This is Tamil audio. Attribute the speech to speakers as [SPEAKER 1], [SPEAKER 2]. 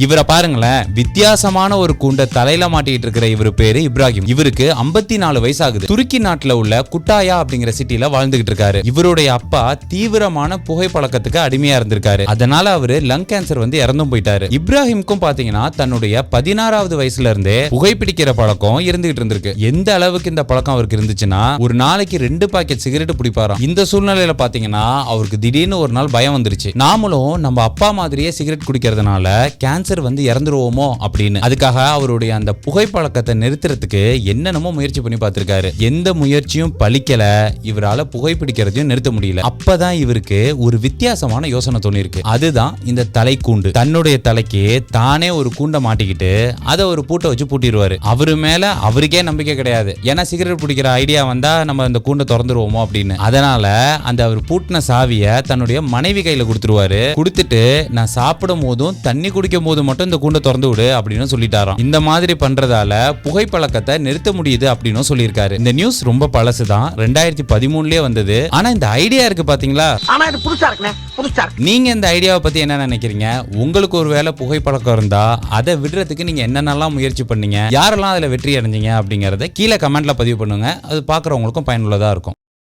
[SPEAKER 1] இவரை பாருங்களேன், வித்தியாசமான ஒரு கூண்ட தலையில மாட்டிட்டு இருக்கிற இவரு பேரு இப்ராஹிம். இவருக்கு 54 வயசு ஆகுது. துருக்கி நாட்டுல உள்ள குட்டாயா அப்படிங்கிற சிட்டில வாழ்ந்துகிட்டு இருக்காரு. இவருடைய அப்பா தீவிரமான புகைப்பழக்கத்துக்கு அடிமையா இருந்திருக்காரு. அதனால அவரு லங் கேன்சர் வந்து இறந்தும் போயிட்டாரு. இப்ராஹிம்க்கும் பாத்தீங்கன்னா தன்னுடைய 16வது வயசுல இருந்தே புகைப்பிடிக்கிற பழக்கம் இருந்துகிட்டு இருந்திருக்கு. எந்த அளவுக்கு இந்த பழக்கம் அவருக்கு இருந்துச்சுன்னா, ஒரு நாளைக்கு 2 பாக்கெட் சிகரெட் பிடிப்பாராம். இந்த சூழ்நிலையில பாத்தீங்கன்னா அவருக்கு திடீர்னு ஒரு நாள் பயம் வந்துருச்சு. நாமளும் நம்ம அப்பா மாதிரியே சிகரெட் குடிக்கிறதுனால கேன்சர் வந்து இறந்துருவோமோ அப்படின்னு. அதுக்காக அவருடைய அந்த புகைப்பழக்கத்தை நிறுத்துறதுக்கு என்னென்னமோ முயற்சி பண்ணி பார்த்திருக்காரு. எந்த முயற்சியும் பலிக்கல. இவரால புகைப்பிடிக்கிறதையும் நிறுத்த முடியல. அப்பதான் இவருக்கு ஒரு வித்தியாசமான யோசனை தோணிருக்கு. அதுதான் இந்த தலைக்கூண்டு. தன்னுடைய தலைக்கு தானே ஒரு கூண்டை மாட்டிக்கிட்டு அதை ஒரு பூட்டை வச்சு பூட்டிடுவாரு. அவரு மேல அவருக்கே நம்பிக்கை கிடையாது. ஏன்னா சிகரெட் பிடிக்கிற ஐடியா வந்தா நம்ம அந்த கூண்டை திறந்துருவோமோ அப்படின்னு. அதனால அந்த அவர் பூட்டின சாவிய தன்னுடைய மனைவி கையில கொடுத்துருவாரு. கொடுத்துட்டு நான் சாப்பிடும் போதும் தண்ணி குடிக்கும் போது மட்டும் இந்த கூண்டை திறந்து விடு அப்படின்னு சொல்லிட்டாராம். இந்த மாதிரி பண்றதால புகைப்பழக்கத்தை நிறுத்த முடியுது அப்படின்னு சொல்லியிருக்காரு. இந்த நியூஸ் ரொம்ப பழசுதான், 2013லயே வந்தது. ஆனா இந்த ஐடியா இருக்கு பாத்தீங்களா? நீங்க இந்த ஐடியாவை பத்தி என்ன நினைக்கிறீங்க? உங்களுக்கு ஒருவேளை புகைப்பழக்கம் இருந்தா அதை விடுறதுக்கு நீங்க என்னென்னலாம் முயற்சி பண்ணீங்க, யாரெல்லாம் அதுல வெற்றி அடைஞ்சீங்க அப்படிங்கறத கீழே கமெண்ட்ல பதிவு பண்ணுங்க. அது பாக்குறவங்களுக்கும் பயனுள்ளதா இருக்கும்.